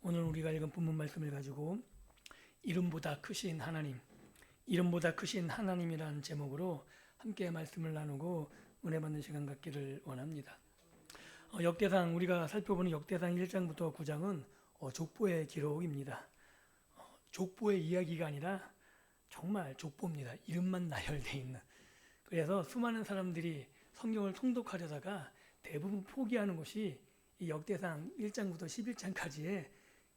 오늘 우리가 읽은 본문 말씀을 가지고 이름보다 크신 하나님, 이름보다 크신 하나님이라는 제목으로 함께 말씀을 나누고 은혜 받는 시간 갖기를 원합니다. 역대상 우리가 살펴보는 역대상 1장부터 9장은 족보의 기록입니다. 족보의 이야기가 아니라 정말 족보입니다. 이름만 나열되어 있는. 그래서 수많은 사람들이 성경을 통독하려다가 대부분 포기하는 것이 이 역대상 1장부터 11장까지의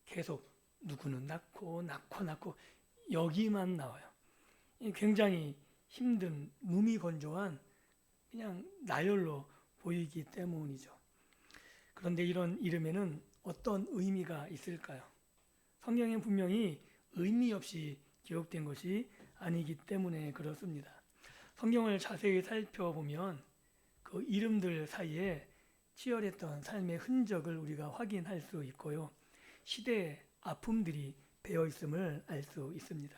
계속 누구는 낳고 여기만 나와요. 굉장히 힘든 무미건조한 그냥 나열로 보이기 때문이죠. 그런데 이런 이름에는 어떤 의미가 있을까요? 성경에 분명히 의미 없이 기록된 것이 아니기 때문에 그렇습니다. 성경을 자세히 살펴보면 그 이름들 사이에 치열했던 삶의 흔적을 우리가 확인할 수 있고요. 시대의 아픔들이 배어 있음을 알 수 있습니다.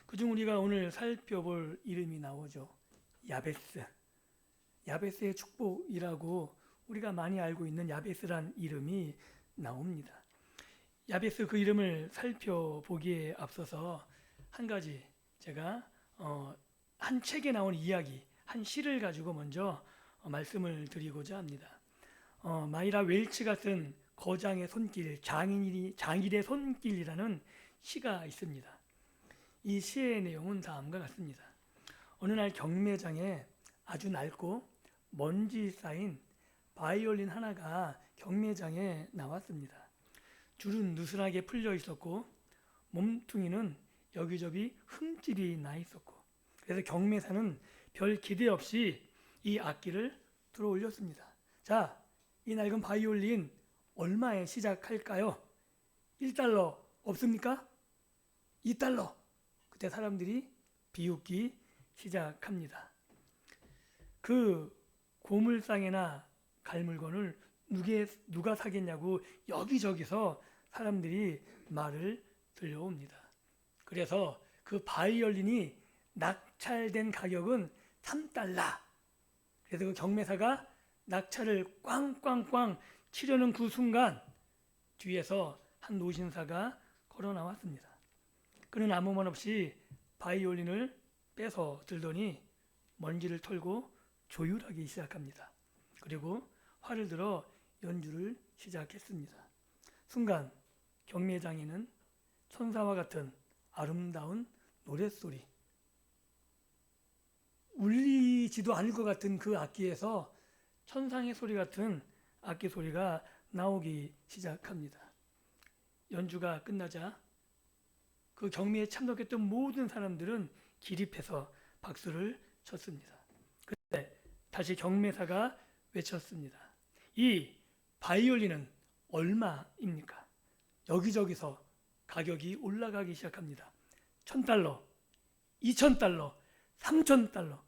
그중 우리가 오늘 살펴볼 이름이 나오죠. 야베스. 야베스의 축복이라고 우리가 많이 알고 있는 야베스란 이름이 나옵니다. 야베스 그 이름을 살펴보기에 앞서서 한 가지 제가 한 책에 나온 이야기, 한 시를 가지고 먼저 말씀을 드리고자 합니다. 마이라 웰치가 쓴 거장의 손길, 장일의 손길이라는 시가 있습니다. 이 시의 내용은 다음과 같습니다. 어느 날 경매장에 아주 낡고 먼지 쌓인 바이올린 하나가 경매장에 나왔습니다. 줄은 느슨하게 풀려 있었고 몸뚱이는 여기저기 흠집이 나 있었고, 그래서 경매사는 별 기대 없이 이 악기를 들어 올렸습니다. 자, 이 낡은 바이올린 얼마에 시작할까요? 1달러 없습니까? 2달러. 그때 사람들이 비웃기 시작합니다. 그 고물상에나 갈 물건을 누가 사겠냐고 여기저기서 사람들이 말을 들려옵니다. 그래서 그 바이올린이 낙찰된 가격은 3달러. 그래서 그 경매사가 낙찰을 꽝꽝꽝 치려는 그 순간 뒤에서 한 노신사가 걸어 나왔습니다. 그는 아무 말 없이 바이올린을 빼서 들더니 먼지를 털고 조율하기 시작합니다. 그리고 활을 들어 연주를 시작했습니다. 순간 경매장에는 천사와 같은 아름다운 노랫소리, 울리지도 않을 것 같은 그 악기에서 천상의 소리 같은 악기 소리가 나오기 시작합니다. 연주가 끝나자 그 경매에 참석했던 모든 사람들은 기립해서 박수를 쳤습니다. 그때 다시 경매사가 외쳤습니다. 이 바이올린은 얼마입니까? 여기저기서 가격이 올라가기 시작합니다. 1,000달러, 2,000달러, 3,000달러.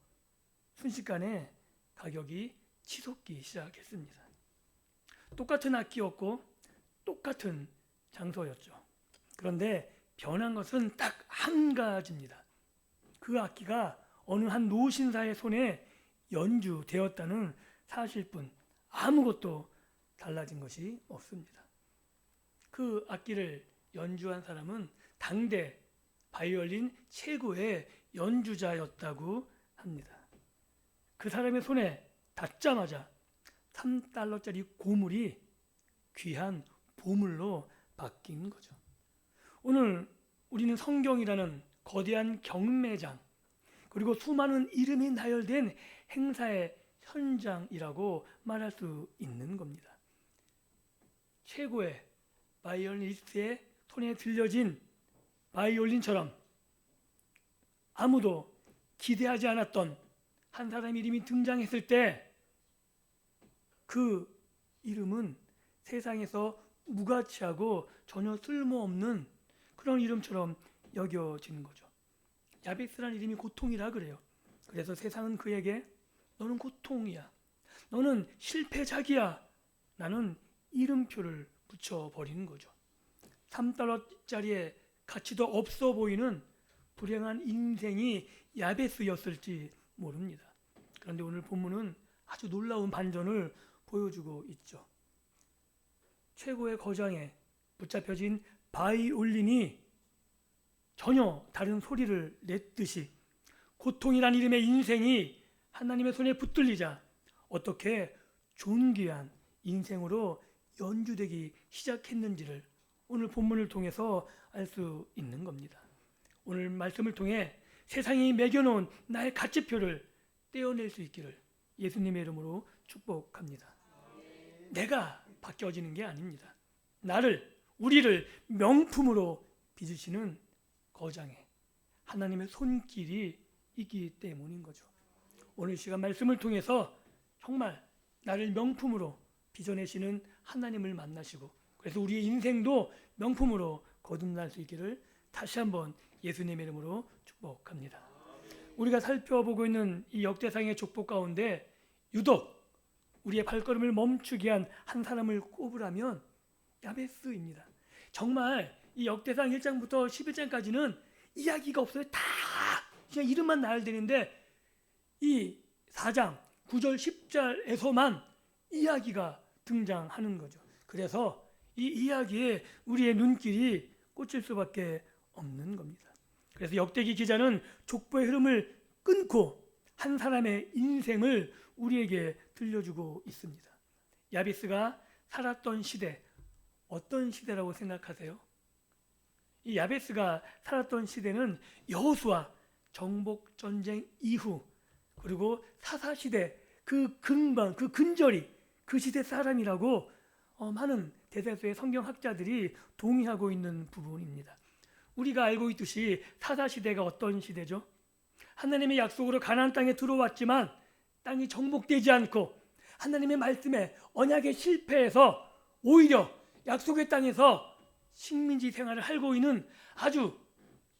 순식간에 가격이 치솟기 시작했습니다. 똑같은 악기였고 똑같은 장소였죠. 그런데 변한 것은 딱 한 가지입니다. 그 악기가 어느 한 노신사의 손에 연주되었다는 사실뿐, 아무것도 달라진 것이 없습니다. 그 악기를 연주한 사람은 당대 바이올린 최고의 연주자였다고 합니다. 그 사람의 손에 닿자마자 3달러짜리 고물이 귀한 보물로 바뀐 거죠. 오늘 우리는 성경이라는 거대한 경매장, 그리고 수많은 이름이 나열된 행사의 현장이라고 말할 수 있는 겁니다. 최고의 바이올리니스트의 손에 들려진 바이올린처럼 아무도 기대하지 않았던 한 사람 이름이 등장했을 때 그 이름은 세상에서 무가치하고 전혀 쓸모없는 그런 이름처럼 여겨지는 거죠. 야베스라는 이름이 고통이라 그래요. 그래서 세상은 그에게 너는 고통이야, 너는 실패작이야 라는 이름표를 붙여버리는 거죠. 3달러짜리의 가치도 없어 보이는 불행한 인생이 야베스였을지 모릅니다. 그런데 오늘 본문은 아주 놀라운 반전을 보여주고 있죠. 최고의 거장의 붙잡혀진 바이올린이 전혀 다른 소리를 냈듯이 고통이란 이름의 인생이 하나님의 손에 붙들리자 어떻게 존귀한 인생으로 연주되기 시작했는지를 오늘 본문을 통해서 알 수 있는 겁니다. 오늘 말씀을 통해 세상이 매겨놓은 나의 가치표를 떼어낼 수 있기를 예수님의 이름으로 축복합니다. 내가 바뀌어지는 게 아닙니다. 우리를 명품으로 빚으시는 거장에 하나님의 손길이 있기 때문인 거죠. 오늘 시간 말씀을 통해서 정말 나를 명품으로 빚어내시는 하나님을 만나시고 그래서 우리의 인생도 명품으로 거듭날 수 있기를 다시 한번 예수님의 이름으로 축복합니다. 우리가 살펴보고 있는 이 역대상의 족보 가운데 유독 우리의 발걸음을 멈추게 한 한 사람을 꼽으라면 야베스입니다. 정말 이 역대상 1장부터 11장까지는 이야기가 없어요. 다 그냥 이름만 나야 되는데 이 4장 9절 10절에서만 이야기가 등장하는 거죠. 그래서 이 이야기에 우리의 눈길이 꽂힐 수밖에 없는 겁니다. 그래서 역대기 기자는 족보의 흐름을 끊고 한 사람의 인생을 우리에게 들려주고 있습니다. 야베스가 살았던 시대, 어떤 시대라고 생각하세요? 이 야베스가 살았던 시대는 여호수아 정복 전쟁 이후 그리고 사사 시대 그 근방, 그 근저리 그 시대 사람이라고 많은 대다수의 성경학자들이 동의하고 있는 부분입니다. 우리가 알고 있듯이 사사 시대가 어떤 시대죠? 하나님의 약속으로 가나안 땅에 들어왔지만 땅이 정복되지 않고 하나님의 말씀에 언약에 실패해서 오히려 약속의 땅에서 식민지 생활을 하고 있는 아주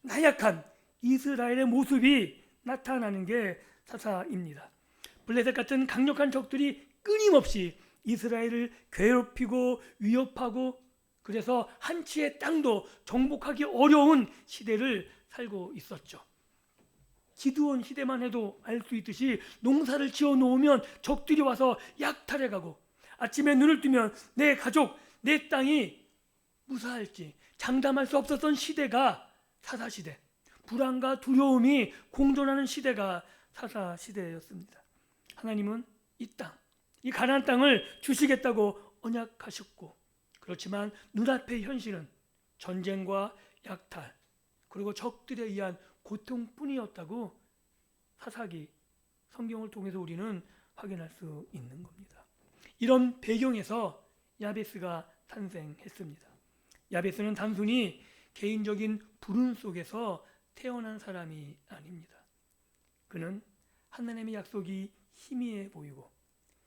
나약한 이스라엘의 모습이 나타나는 게 사사입니다. 블레셋 같은 강력한 적들이 끊임없이 이스라엘을 괴롭히고 위협하고 그래서 한치의 땅도 정복하기 어려운 시대를 살고 있었죠. 기드온 시대만 해도 알 수 있듯이 농사를 지어 놓으면 적들이 와서 약탈해가고 아침에 눈을 뜨면 내 가족, 내 땅이 무사할지 장담할 수 없었던 시대가 사사시대, 불안과 두려움이 공존하는 시대가 사사시대였습니다. 하나님은 이 땅, 이 가나안 땅을 주시겠다고 언약하셨고 그렇지만 눈앞의 현실은 전쟁과 약탈 그리고 적들에 의한 고통뿐이었다고 사사기 성경을 통해서 우리는 확인할 수 있는 겁니다. 이런 배경에서 야베스가 탄생했습니다. 야베스는 단순히 개인적인 불운 속에서 태어난 사람이 아닙니다. 그는 하나님의 약속이 희미해 보이고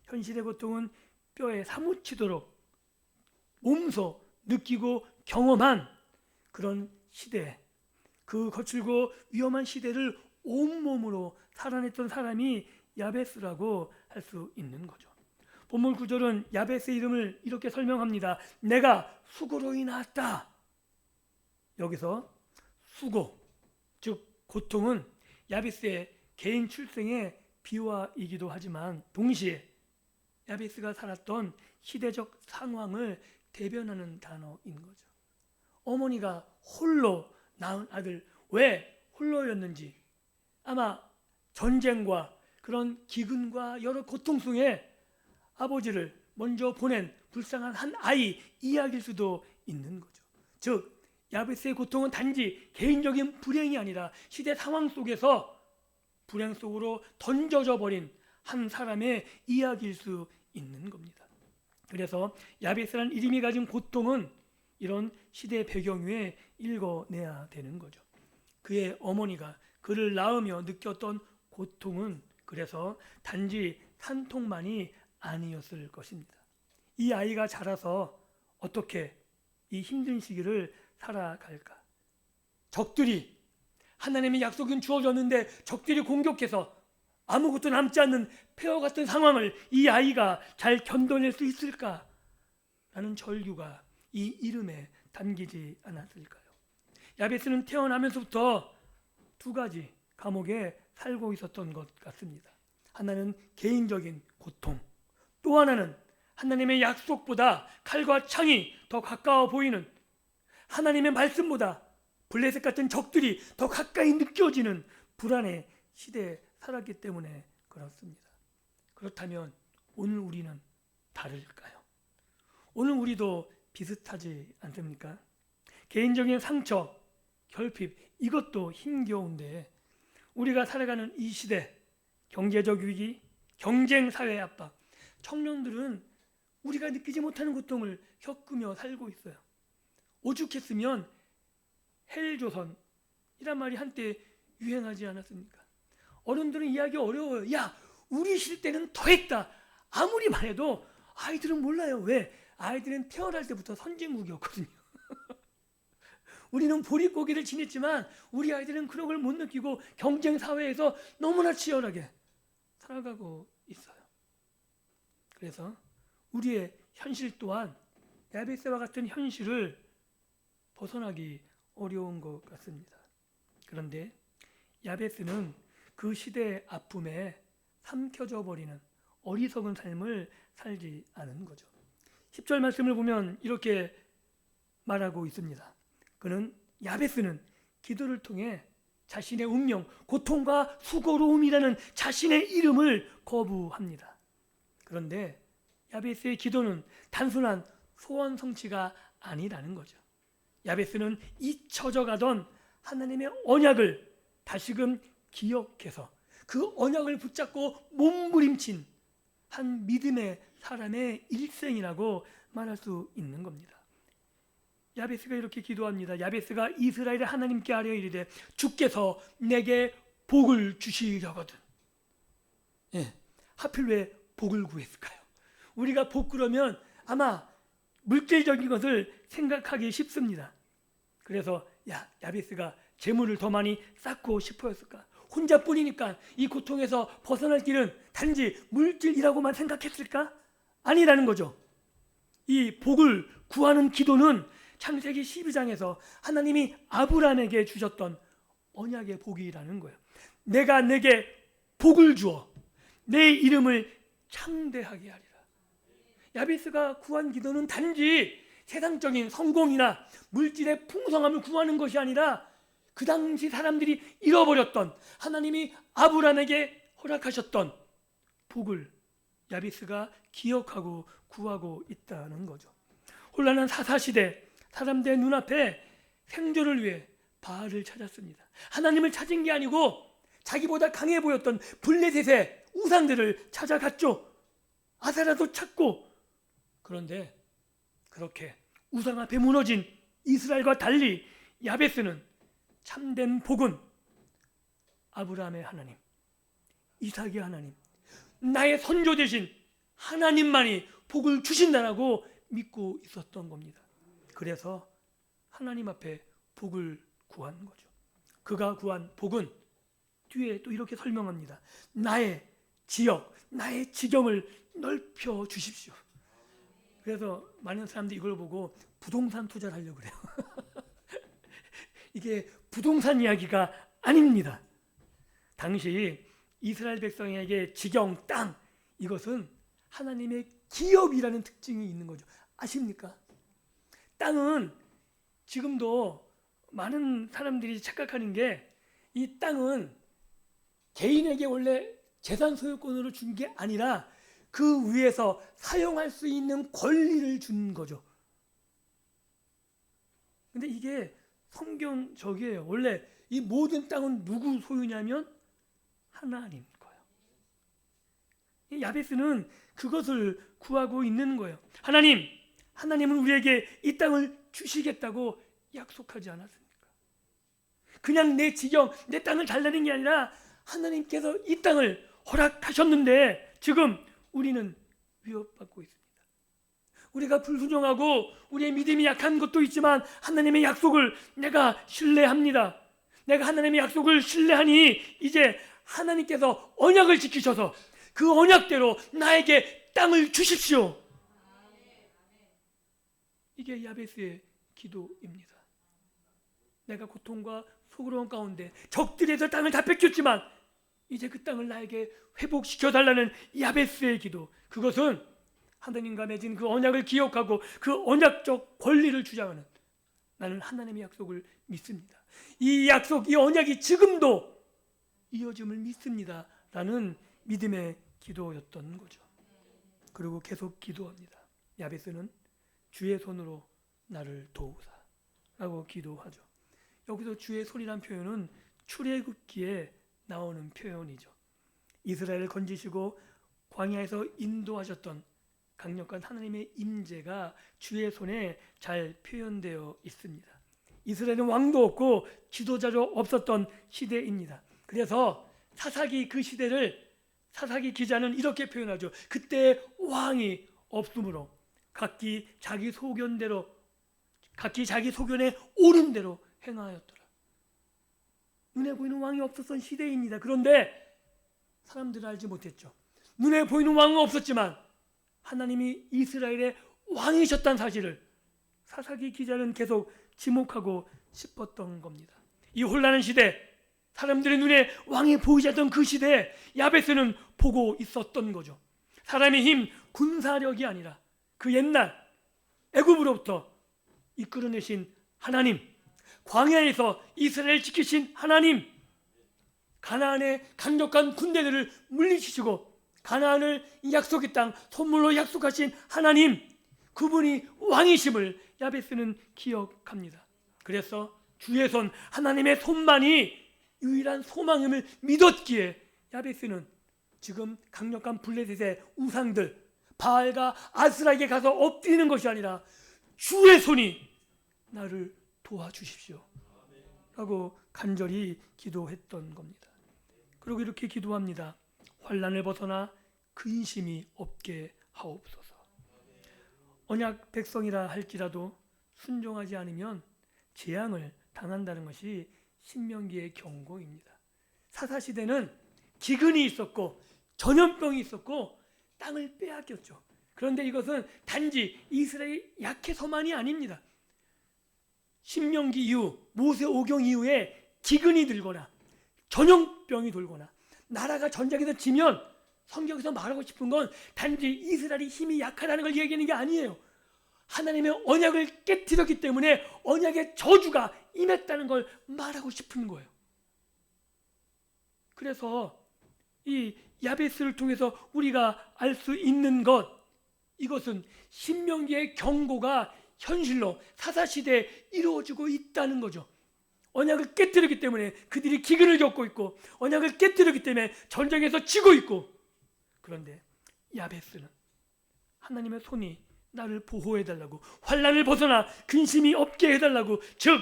현실의 고통은 뼈에 사무치도록 몸소 느끼고 경험한 그런 시대, 그 거칠고 위험한 시대를 온몸으로 살아냈던 사람이 야베스라고 할 수 있는 거죠. 본문 9절은 야베스의 이름을 이렇게 설명합니다. 내가 수고로 인하였다. 여기서 수고, 즉 고통은 야베스의 개인 출생의 비화이기도 하지만 동시에 야베스가 살았던 시대적 상황을 대변하는 단어인 거죠. 어머니가 홀로 낳은 아들, 왜 홀로였는지 아마 전쟁과 그런 기근과 여러 고통 속에 아버지를 먼저 보낸 불쌍한 한 아이 이야기일 수도 있는 거죠. 즉 야베스의 고통은 단지 개인적인 불행이 아니라 시대 상황 속에서 불행 속으로 던져져 버린 한 사람의 이야기일 수 있는 겁니다. 그래서 야베스라는 이름이 가진 고통은 이런 시대 배경 위에 읽어내야 되는 거죠. 그의 어머니가 그를 낳으며 느꼈던 고통은 그래서 단지 산통만이 아니었을 것입니다. 이 아이가 자라서 어떻게 이 힘든 시기를 살아갈까? 적들이 하나님의 약속은 주어졌는데 적들이 공격해서 아무것도 남지 않는 폐허 같은 상황을 이 아이가 잘 견뎌낼 수 있을까? 라는 절규가 이 이름에 담기지 않았을까요? 야베스는 태어나면서부터 두 가지 감옥에 살고 있었던 것 같습니다. 하나는 개인적인 고통, 또 하나는 하나님의 약속보다 칼과 창이 더 가까워 보이는 하나님의 말씀보다 블레셋 같은 적들이 더 가까이 느껴지는 불안의 시대에 살았기 때문에 그렇습니다. 그렇다면 오늘 우리는 다를까요? 오늘 우리도 비슷하지 않습니까? 개인적인 상처, 결핍, 이것도 힘겨운데 우리가 살아가는 이 시대, 경제적 위기, 경쟁 사회 압박, 청년들은 우리가 느끼지 못하는 고통을 겪으며 살고 있어요. 오죽했으면 헬조선이란 말이 한때 유행하지 않았습니까? 어른들은 이해하기 어려워요. 야, 우리 시대는 더했다. 아무리 말해도 아이들은 몰라요. 왜? 아이들은 태어날 때부터 선진국이었거든요. 우리는 보릿고개를 지냈지만 우리 아이들은 그런 걸 못 느끼고 경쟁 사회에서 너무나 치열하게 살아가고 있어요. 그래서 우리의 현실 또한 야베스와 같은 현실을 벗어나기 어려운 것 같습니다. 그런데 야베스는 그 시대의 아픔에 삼켜져 버리는 어리석은 삶을 살지 않은 거죠. 10절 말씀을 보면 이렇게 말하고 있습니다. 그는 야베스는 기도를 통해 자신의 운명, 고통과 수고로움이라는 자신의 이름을 거부합니다. 그런데 야베스의 기도는 단순한 소원 성취가 아니라는 거죠. 야베스는 잊혀져 가던 하나님의 언약을 다시금 기억해서 그 언약을 붙잡고 몸부림친 한 믿음의 사람의 일생이라고 말할 수 있는 겁니다. 야베스가 이렇게 기도합니다. 야베스가 이스라엘의 하나님께 아뢰어 이르되 주께서 내게 복을 주시려거든. 하필 왜 복을 구했을까요? 우리가 복 그러면 아마 물질적인 것을 생각하기 쉽습니다. 그래서 야베스가 재물을 더 많이 쌓고 싶어했을까? 혼자뿐이니까 이 고통에서 벗어날 길은 단지 물질이라고만 생각했을까? 아니라는 거죠. 이 복을 구하는 기도는 창세기 12장에서 하나님이 아브라함에게 주셨던 언약의 복이라는 거예요. 내가 내게 복을 주어 내 이름을 창대하게 하리라. 야베스가 구한 기도는 단지 세상적인 성공이나 물질의 풍성함을 구하는 것이 아니라 그 당시 사람들이 잃어버렸던 하나님이 아브라함에게 허락하셨던 복을 야베스가 기억하고 구하고 있다는 거죠. 혼란한 사사시대 사람들의 눈앞에 생존을 위해 바알을 찾았습니다. 하나님을 찾은 게 아니고 자기보다 강해 보였던 블레셋의 우상들을 찾아갔죠. 아세라도 찾고. 그런데 그렇게 우상 앞에 무너진 이스라엘과 달리 야베스는 참된 복은 아브라함의 하나님, 이삭의 하나님, 나의 선조 되신 하나님만이 복을 주신다라고 믿고 있었던 겁니다. 그래서 하나님 앞에 복을 구한 거죠. 그가 구한 복은 뒤에 또 이렇게 설명합니다. 나의 지역, 나의 지경을 넓혀 주십시오. 그래서 많은 사람들이 이걸 보고 부동산 투자를 하려고 그래요. 이게 부동산 이야기가 아닙니다. 당시 이스라엘 백성에게 지경, 땅, 이것은 하나님의 기업이라는 특징이 있는 거죠. 아십니까? 땅은 지금도 많은 사람들이 착각하는 게 이 땅은 개인에게 원래 재산 소유권으로 준 게 아니라 그 위에서 사용할 수 있는 권리를 준 거죠. 근데 이게 성경적이에요. 원래 이 모든 땅은 누구 소유냐면 하나님 거예요. 이 야베스는 그것을 구하고 있는 거예요. 하나님은 우리에게 이 땅을 주시겠다고 약속하지 않았습니까? 그냥 내 지경, 내 땅을 달라는 게 아니라 하나님께서 이 땅을 허락하셨는데 지금 우리는 위협받고 있습니다. 우리가 불순종하고 우리의 믿음이 약한 것도 있지만 하나님의 약속을 내가 신뢰합니다. 내가 하나님의 약속을 신뢰하니 이제 하나님께서 언약을 지키셔서 그 언약대로 나에게 땅을 주십시오. 이게 야베스의 기도입니다. 내가 고통과 소그러움 가운데 적들에서 땅을 다 뺏겼지만 이제 그 땅을 나에게 회복시켜달라는 야베스의 기도, 그것은 하나님과 맺은 그 언약을 기억하고 그 언약적 권리를 주장하는 나는 하나님의 약속을 믿습니다. 이 약속, 이 언약이 지금도 이어짐을 믿습니다. 라는 믿음의 기도였던 거죠. 그리고 계속 기도합니다. 야베스는 주의 손으로 나를 도우사 라고 기도하죠. 여기서 주의 손이란 표현은 출애굽기에 나오는 표현이죠. 이스라엘을 건지시고 광야에서 인도하셨던 강력한 하나님의 임재가 주의 손에 잘 표현되어 있습니다. 이스라엘은 왕도 없고 지도자도 없었던 시대입니다. 그래서 사사기 그 시대를 사사기 기자는 이렇게 표현하죠. 그때 왕이 없으므로 각기 자기 소견대로, 각기 자기 소견에 옳은 대로 행하였더라. 눈에 보이는 왕이 없었던 시대입니다. 그런데 사람들은 알지 못했죠. 눈에 보이는 왕은 없었지만 하나님이 이스라엘의 왕이셨다는 사실을 사사기 기자는 계속 지목하고 싶었던 겁니다. 이 혼란한 시대, 사람들의 눈에 왕이 보이지 않던 그 시대에 야베스는 보고 있었던 거죠. 사람의 힘, 군사력이 아니라 그 옛날 애굽으로부터 이끌어내신 하나님, 광야에서 이스라엘 지키신 하나님, 가나안의 강력한 군대들을 물리치시고 가나안을 약속의 땅 선물로 약속하신 하나님, 그분이 왕이심을 야베스는 기억합니다. 그래서 주의 손, 하나님의 손만이 유일한 소망임을 믿었기에 야베스는 지금 강력한 블레셋의 우상들 바알과 아스라에게 가서 엎드리는 것이 아니라 주의 손이 나를 도와주십시오 라고 간절히 기도했던 겁니다. 그리고 이렇게 기도합니다. 환난을 벗어나 근심이 없게 하옵소서. 언약 백성이라 할지라도 순종하지 않으면 재앙을 당한다는 것이 신명기의 경고입니다. 사사시대는 기근이 있었고 전염병이 있었고 땅을 빼앗겼죠. 그런데 이것은 단지 이스라엘 약해서만이 아닙니다. 신명기 이후 모세 오경 이후에 기근이 들거나 전염병이 돌거나 나라가 전쟁에서 지면 성경에서 말하고 싶은 건 단지 이스라엘이 힘이 약하다는 걸 얘기하는 게 아니에요. 하나님의 언약을 깨뜨렸기 때문에 언약의 저주가 임했다는 걸 말하고 싶은 거예요. 그래서 이 야베스를 통해서 우리가 알 수 있는 것, 이것은 신명기의 경고가 현실로 사사시대에 이루어지고 있다는 거죠. 언약을 깨뜨렸기 때문에 그들이 기근을 겪고 있고 언약을 깨뜨렸기 때문에 전쟁에서 지고 있고, 그런데 야베스는 하나님의 손이 나를 보호해달라고, 환난을 벗어나 근심이 없게 해달라고, 즉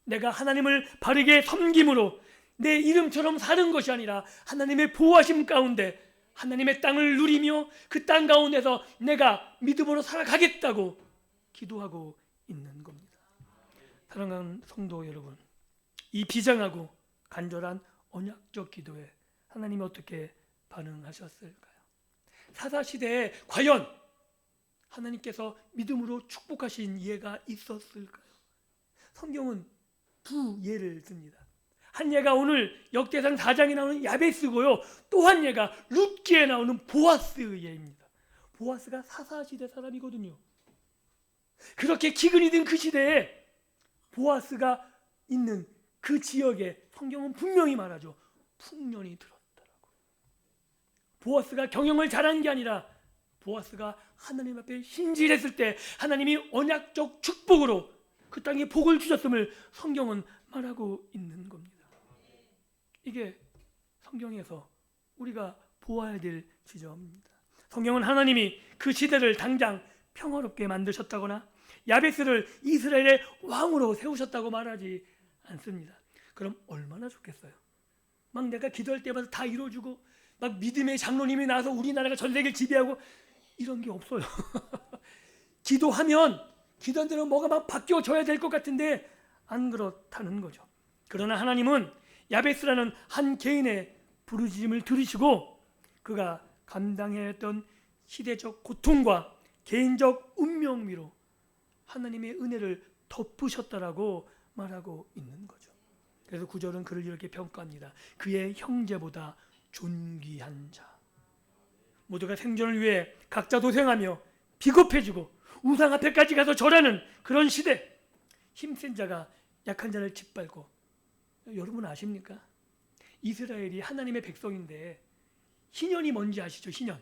내가 하나님을 바르게 섬김으로 내 이름처럼 사는 것이 아니라 하나님의 보호하심 가운데 하나님의 땅을 누리며 그 땅 가운데서 내가 믿음으로 살아가겠다고 기도하고 있는 겁니다. 사랑하는 성도 여러분, 이 비장하고 간절한 언약적 기도에 하나님이 어떻게 반응하셨을까요? 사사시대에 과연 하나님께서 믿음으로 축복하신 예가 있었을까요? 성경은 두 예를 듭니다. 한 예가 오늘 역대상 4장에 나오는 야베스고요, 또 한 예가 룻기에 나오는 보아스 예입니다. 보아스가 사사시대 사람이거든요. 그렇게 기근이 든 그 시대에 보아스가 있는 그 지역에 성경은 분명히 말하죠. 풍년이 들었다라고. 보아스가 경영을 잘한 게 아니라 보아스가 하나님 앞에 신실했을 때 하나님이 언약적 축복으로 그 땅에 복을 주셨음을 성경은 말하고 있는 겁니다. 이게 성경에서 우리가 보아야 될 지점입니다. 성경은 하나님이 그 시대를 당장 평화롭게 만드셨다거나 야베스를 이스라엘의 왕으로 세우셨다고 말하지 않습니다. 그럼 얼마나 좋겠어요. 막 내가 기도할 때마다 다 이루어주고 막 믿음의 장로님이 나와서 우리나라가 전 세계를 지배하고 이런 게 없어요. 기도하면 기도한 대로 뭐가 막 바뀌어져야 될 것 같은데 안 그렇다는 거죠. 그러나 하나님은 야베스라는 한 개인의 부르짖음을 들으시고 그가 감당해야 했던 시대적 고통과 개인적 운명 위로 하나님의 은혜를 덮으셨다라고 말하고 있는 거죠. 그래서 9절은 그를 이렇게 평가합니다. 그의 형제보다 존귀한 자. 모두가 생존을 위해 각자 도생하며 비겁해지고 우상 앞에까지 가서 절하는 그런 시대, 힘센 자가 약한 자를 짓밟고, 여러분 아십니까? 이스라엘이 하나님의 백성인데 희년이 뭔지 아시죠? 희년.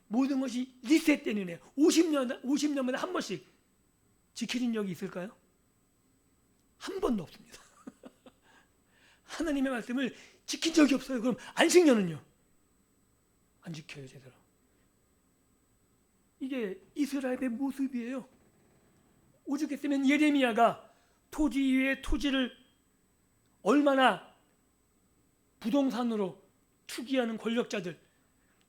모든 것이 리셋되는 해. 50년마다 한 번씩 지켜진 적이 있을까요? 한 번도 없습니다. 하나님의 말씀을 지킨 적이 없어요. 그럼 안식년은요? 안 지켜요, 제대로. 이게 이스라엘의 모습이에요. 오죽했으면 예레미야가 토지 위에 토지를 얼마나 부동산으로 투기하는 권력자들,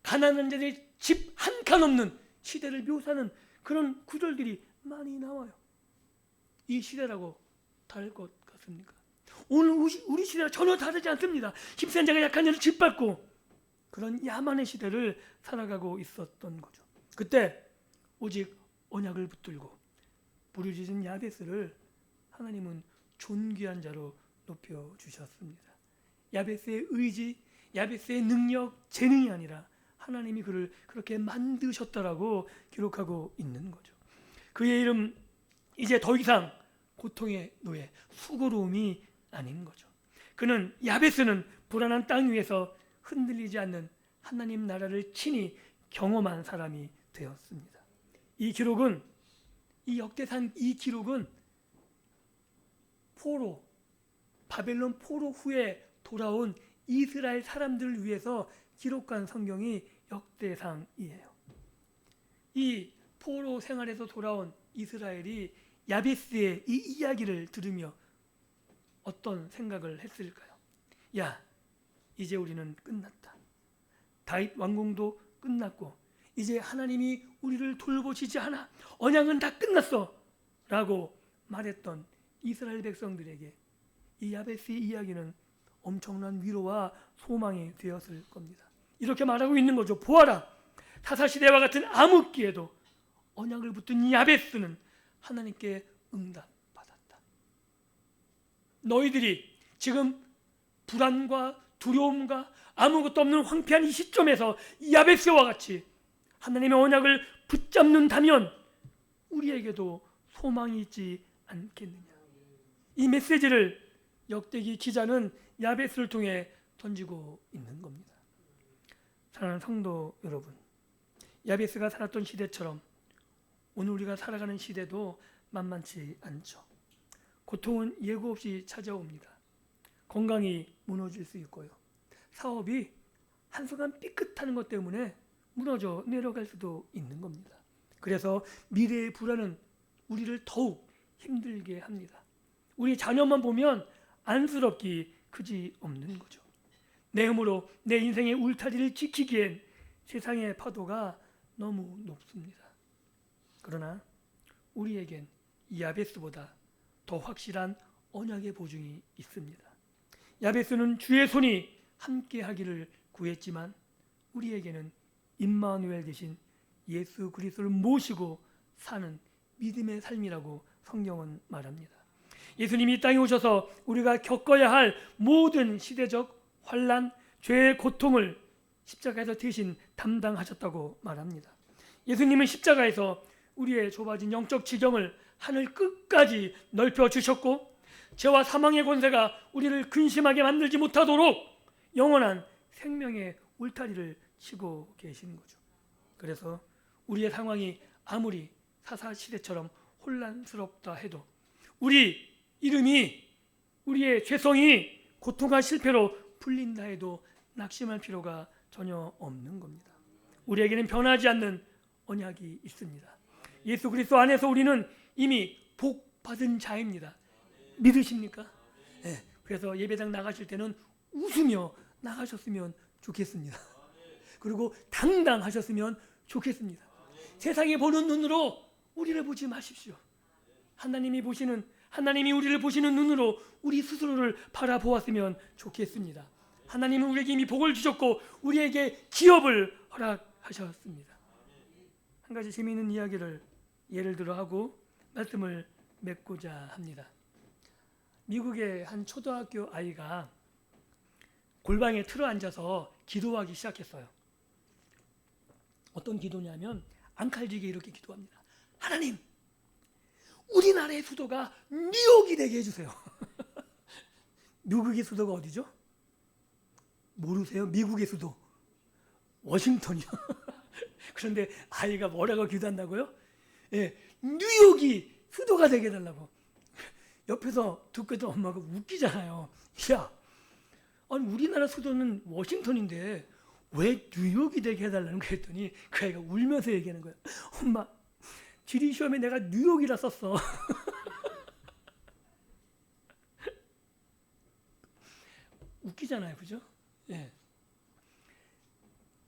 가난한 자들이 집 한 칸 없는 시대를 묘사하는 그런 구절들이 많이 나와요. 이 시대라고 다를 것 같습니까? 오늘 우리 시대와 전혀 다르지 않습니다. 힘센 자가 약한 자를 짓밟고 그런 야만의 시대를 살아가고 있었던 거죠. 그때 오직 언약을 붙들고 부르짖은 야베스를 하나님은 존귀한 자로 높여주셨습니다. 야베스의 의지, 야베스의 능력, 재능이 아니라 하나님이 그를 그렇게 만드셨다라고 기록하고 있는 거죠. 그의 이름 이제 더 이상 고통의 노예, 수고로움이 아닌 거죠. 그는 야베스는 불안한 땅 위에서 흔들리지 않는 하나님 나라를 친히 경험한 사람이 되었습니다. 이 기록은, 이 역대상 이 기록은 포로, 바벨론 포로 후에 돌아온 이스라엘 사람들을 위해서 기록한 성경이 역대상이에요. 이 포로 생활에서 돌아온 이스라엘이 야베스의 이 이야기를 들으며 어떤 생각을 했을까요? 야, 이제 우리는 끝났다. 다윗 왕궁도 끝났고 이제 하나님이 우리를 돌보시지 않아. 언약은 다 끝났어 라고 말했던 이스라엘 백성들에게 이 야베스의 이야기는 엄청난 위로와 소망이 되었을 겁니다. 이렇게 말하고 있는 거죠. 보아라, 사사시대와 같은 암흑기에도 언약을 붙든 야베스는 하나님께 응답받았다. 너희들이 지금 불안과 두려움과 아무것도 없는 황폐한 이 시점에서 야베스와 같이 하나님의 언약을 붙잡는다면 우리에게도 소망이 있지 않겠느냐. 이 메시지를 역대기 기자는 야베스를 통해 던지고 있는 겁니다. 사랑하는 성도 여러분, 야베스가 살았던 시대처럼 오늘 우리가 살아가는 시대도 만만치 않죠. 고통은 예고 없이 찾아옵니다. 건강이 무너질 수 있고요. 사업이 한순간 삐끗하는 것 때문에 무너져 내려갈 수도 있는 겁니다. 그래서 미래의 불안은 우리를 더욱 힘들게 합니다. 우리 자녀만 보면 안쓰럽기 그지 없는 거죠. 내 힘으로 내 인생의 울타리를 지키기엔 세상의 파도가 너무 높습니다. 그러나 우리에겐 야베스보다 더 확실한 언약의 보증이 있습니다. 야베스는 주의 손이 함께하기를 구했지만 우리에게는 임마누엘 대신 예수 그리스도를 모시고 사는 믿음의 삶이라고 성경은 말합니다. 예수님이 이 땅에 오셔서 우리가 겪어야 할 모든 시대적 환난, 죄의 고통을 십자가에서 대신 담당하셨다고 말합니다. 예수님은 십자가에서 우리의 좁아진 영적 지경을 하늘 끝까지 넓혀 주셨고 죄와 사망의 권세가 우리를 근심하게 만들지 못하도록 영원한 생명의 울타리를 치고 계신 거죠. 그래서 우리의 상황이 아무리 사사시대처럼 혼란스럽다 해도 우리 이름이, 우리의 죄성이 고통과 실패로 풀린다 해도 낙심할 필요가 전혀 없는 겁니다. 우리에게는 변하지 않는 언약이 있습니다. 예수 그리스도 안에서 우리는 이미 복 받은 자입니다. 믿으십니까? 네. 그래서 예배당 나가실 때는 웃으며 나가셨으면 좋겠습니다. 그리고 당당하셨으면 좋겠습니다. 세상이 보는 눈으로 우리를 보지 마십시오. 하나님이 우리를 보시는 눈으로 우리 스스로를 바라보았으면 좋겠습니다. 하나님은 우리에게 이미 복을 주셨고 우리에게 기업을 허락하셨습니다. 한 가지 재미있는 이야기를 예를 들어 하고 말씀을 맺고자 합니다. 미국의 한 초등학교 아이가 골방에 틀어 앉아서 기도하기 시작했어요. 어떤 기도냐면 앙칼지게 이렇게 기도합니다. 하나님, 우리나라의 수도가 뉴욕이 되게 해주세요. 미국의 수도가 어디죠? 모르세요? 미국의 수도 워싱턴이요. 그런데 아이가 뭐라고 기도한다고요? 예, 뉴욕이 수도가 되게 해달라고. 옆에서 듣고 있던 엄마가 웃기잖아요. 야, 아니 우리나라 수도는 워싱턴인데 왜 뉴욕이 되게 해달라는 거 했더니 그 아이가 울면서 얘기하는 거야. 엄마, 지리 시험에 내가 뉴욕이라 썼어. 웃기잖아요, 그죠? 예.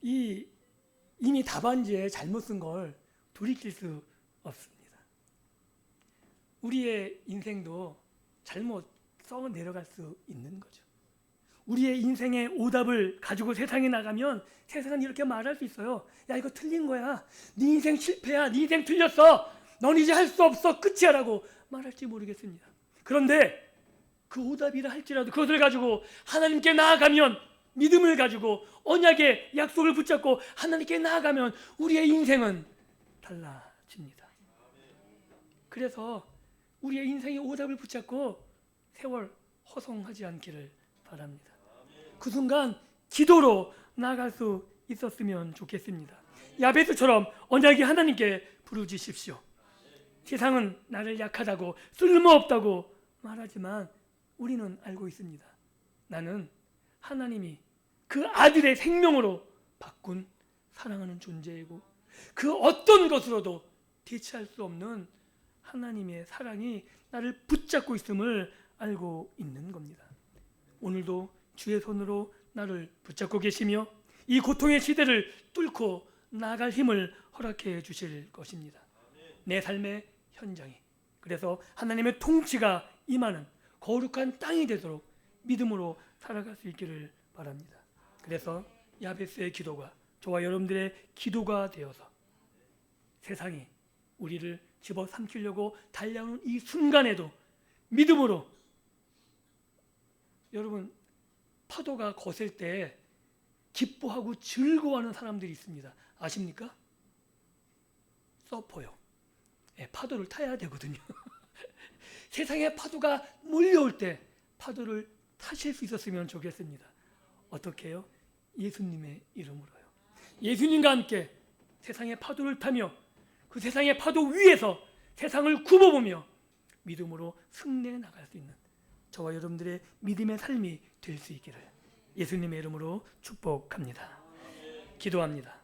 이미 답안지에 잘못 쓴 걸 돌이킬 수 없습니다. 우리의 인생도 잘못 썩어 내려갈 수 있는 거죠. 우리의 인생의 오답을 가지고 세상에 나가면 세상은 이렇게 말할 수 있어요. 야, 이거 틀린 거야. 네 인생 실패야. 네 인생 틀렸어. 넌 이제 할 수 없어. 끝이야 라고 말할지 모르겠습니다. 그런데 그 오답이라 할지라도 그것을 가지고 하나님께 나아가면, 믿음을 가지고 언약의 약속을 붙잡고 하나님께 나아가면 우리의 인생은 달라집니다. 그래서 우리의 인생의 오답을 붙잡고 세월 허송하지 않기를 바랍니다. 그 순간 기도로 나아갈 수 있었으면 좋겠습니다. 야베스처럼 언약의 하나님께 부르짖으십시오. 세상은 나를 약하다고 쓸모없다고 말하지만 우리는 알고 있습니다. 나는 하나님이 그 아들의 생명으로 바꾼 사랑하는 존재이고 그 어떤 것으로도 대체할 수 없는 하나님의 사랑이 나를 붙잡고 있음을 알고 있는 겁니다. 오늘도 주의 손으로 나를 붙잡고 계시며 이 고통의 시대를 뚫고 나아갈 힘을 허락해 주실 것입니다. 내 삶의 현장이 그래서 하나님의 통치가 임하는 거룩한 땅이 되도록 믿음으로 살아갈 수 있기를 바랍니다. 그래서 야베스의 기도가 저와 여러분들의 기도가 되어서 세상이 우리를 집어삼키려고 달려오는 이 순간에도 믿음으로, 여러분 파도가 거셀 때 기뻐하고 즐거워하는 사람들이 있습니다. 아십니까? 서퍼요. 파도를 타야 되거든요. 세상에 파도가 몰려올 때 파도를 타실 수 있었으면 좋겠습니다. 어떻게 해요? 예수님의 이름으로요. 예수님과 함께 세상의 파도를 타며 그 세상의 파도 위에서 세상을 굽어보며 믿음으로 승리해 나갈 수 있는 저와 여러분들의 믿음의 삶이 될 수 있기를 예수님의 이름으로 축복합니다. 기도합니다.